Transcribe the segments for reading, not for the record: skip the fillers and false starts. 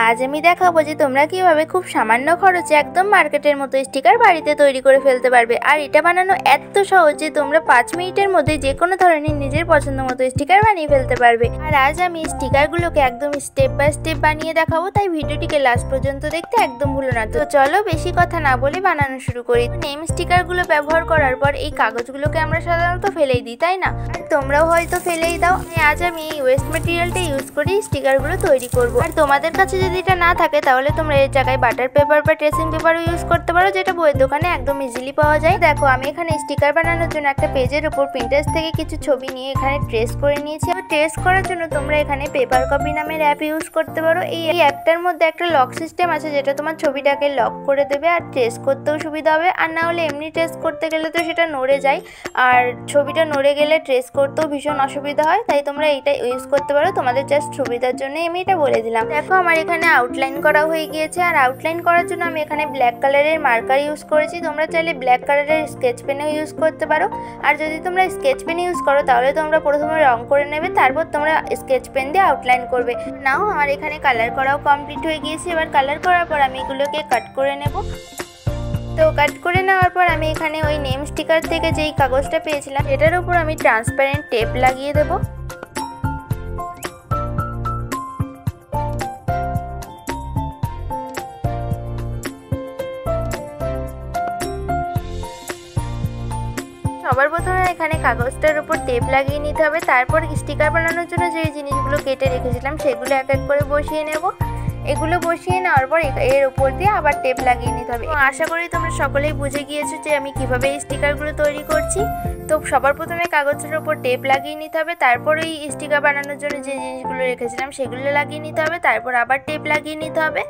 আজ আমি দেখাবো যে তোমরা কিভাবে খুব সামান্য খরচে একদম মার্কেটের মতো স্টিকার বাড়িতে তৈরি করে ফেলতে পারবে। আর এটা বানানো এত সহজ যে তোমরা 5 মিনিটের মধ্যে যে কোনো ধরনের নিজের পছন্দ মতো স্টিকার বানিয়ে ফেলতে পারবে। আর আজ আমি স্টিকারগুলোকে একদম স্টেপ বাই স্টেপ বানিয়ে দেখাবো, তাই ভিডিওটিকে লাস্ট পর্যন্ত দেখতে একদম ভুলো না। তো চলো বেশি কথা না বলে বানানো শুরু করি। নেম স্টিকারগুলো ব্যবহার করার পর এই কাগজগুলোকে আমরা সাধারণত ফেলেই দিই, তাই না? আর তোমরাও হয়তো ফেলেই দাও। আজ আমি এই ওয়েস্ট ম্যাটেরিয়ালটা ইউজ করে স্টিকারগুলো তৈরি করব। আর তোমাদের কাছে যদি এটা না থাকে তাহলে তোমরা এর জায়গায় বাটার পেপার বা ট্রেসিং পেপারও ইউজ করতে পারো, যেটা বইয়ের দোকানে একদম ইজিলি পাওয়া যায়। দেখো আমি এখানে স্টিকার বানানোর জন্য একটা পেজের উপর প্রিন্টারেস্ট থেকে কিছু ছবি নিয়ে এখানে ট্রেস করে নিয়েছি। আর ট্রেস করার জন্য তোমরা এখানে পেপার কপি নামের অ্যাপ ইউজ করতে পারো। এই অ্যাপটার মধ্যে একটা লক সিস্টেম আছে, যেটা তোমার ছবিটাকে লক করে দেবে আর ট্রেস করতেও সুবিধা হবে। আর না হলে এমনি ট্রেস করতে গেলে তো সেটা নড়ে যায়, আর ছবিটা নড়ে গেলে ট্রেস করতেও ভীষণ অসুবিধা হয়। তাই তোমরা এইটা ইউজ করতে পারো, তোমাদের জাস্ট সুবিধার জন্য আমি এটা বলে দিলাম। দেখো আমার এখানে আউটলাইন করা হয়ে গিয়েছে। আর আউটলাইন করার জন্য আমি এখানে ব্ল্যাক কালারের মার্কার ইউজ করেছি। তোমরা চাইলে ব্ল্যাক কালারের স্কেচ পেনও ইউজ করতে পারো। আর যদি তোমরা স্কেচ পেন ইউজ করো তাহলে তোমরা প্রথমে রং করে নেবে, তারপর তোমরা স্কেচ পেন দিয়ে আউটলাইন করবে। নাও আমার এখানে কালার করাও কমপ্লিট হয়ে গিয়েছে। এবার কালার করার পর আমি এগুলোকে কাট করে নেব। তো কাট করে নেওয়ার পর আমি এখানে ওই নেম স্টিকার থেকে যেই কাগজটা পেয়েছিলাম এটার উপর আমি ট্রান্সপারেন্ট টেপ লাগিয়ে দেবো। সবার প্রথমে এখানে কাগজটার উপর টেপ লাগিয়ে নিতে হবে। তারপর স্টিকার বানানোর জন্য যে জিনিসগুলো কেটে রেখেছিলাম সেগুলো এক এক করে বসিয়ে নেব। এগুলো বসিয়ে নেওয়ার পর এর উপর দিয়ে আবার টেপ লাগিয়ে নিতে হবে। আশা করি তোমরা সকলেই বুঝে গিয়েছো যে আমি কিভাবে এই স্টিকারগুলো তৈরি করছি। তো সবার প্রথমে কাগজের উপর টেপ লাগিয়ে নিতে হবে, তারপর ওই স্টিকার বানানোর জন্য যে জিনিসগুলো রেখেছিলাম সেগুলো লাগিয়ে নিতে হবে, তারপর আবার টেপ লাগিয়ে নিতে হবে।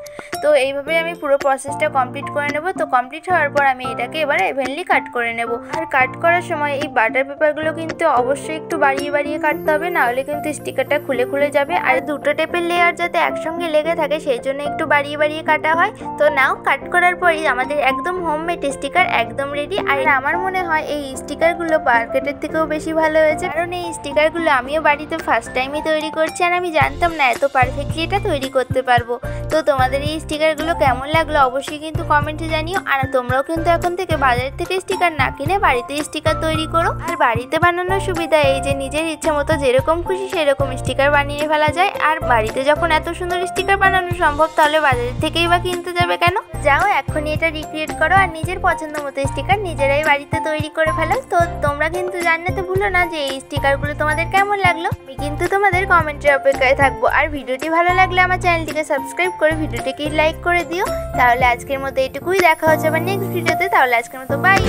তো এইভাবে আমি পুরো প্রসেসটা কমপ্লিট করে নেব। তো কমপ্লিট হওয়ার পর আমি এটাকে এবার ইভেনলি কাট করে নেব। আর কাট করার সময় এই বাটার পেপারগুলো কিন্তু অবশ্যই একটু বাড়িয়ে বাড়িয়ে কাটতে হবে, নাহলে কিন্তু স্টিকারটা খুলে খুলে যাবে। আর দুটো টেপের লেয়ার যাতে একসঙ্গে লেগে থাকে সেই জন্য একটু বাড়িয়ে বাড়িয়ে কাটা হয়। তো নাও কাট করার পরই আমাদের একদম হোমমেড স্টিকার একদম রেডি। আর আমার মনে হয় এই স্টিকারগুলো মার্কেটের থেকেও বেশি ভালো হয়েছে, কারণ এই স্টিকারগুলো আমিও বাড়িতে ফার্স্ট টাইমই তৈরি করছি। আর আমি জানতাম না এত পারফেক্টলি এটা তৈরি করতে পারবো। তো তোমাদের এই স্টিকারগুলো কেমন লাগলো অবশ্যই কিন্তু কমেন্টে জানিও। আর তোমরাও কিন্তু এখন থেকে বাজার থেকে স্টিকার না কিনে বাড়িতে স্টিকার তৈরি করো। আর বাড়িতে বানানোর সুবিধা এই যে নিজের ইচ্ছে মতো যেরকম খুশি সেরকম স্টিকার বানিয়ে ফেলা যায়। আর বাড়িতে যখন এত সুন্দর স্টিকার বানানো সম্ভব তাহলে বাজারের থেকেই বা কিনতে যাবে কেন? যাও এখনই এটা রিক্রিয়েট করো আর নিজের পছন্দ মতো স্টিকার নিজেরাই বাড়িতে তৈরি করে ফেলো। তো তোমরা কিন্তু জানাতে ভুলো না যে এই স্টিকারগুলো তোমাদের কেমন লাগলো। আমি কিন্তু তোমাদের কমেন্টের অপেক্ষায় থাকবো। আর ভিডিওটি ভালো লাগলে আমার চ্যানেলটিকে সাবস্ক্রাইব করে ভিডিওটিকে লাইক করে দিও। তাহলে আজকের মতো এটুকুই, দেখা হচ্ছে আবার নেক্সট ভিডিওতে। তাহলে আজকের মতো বাই।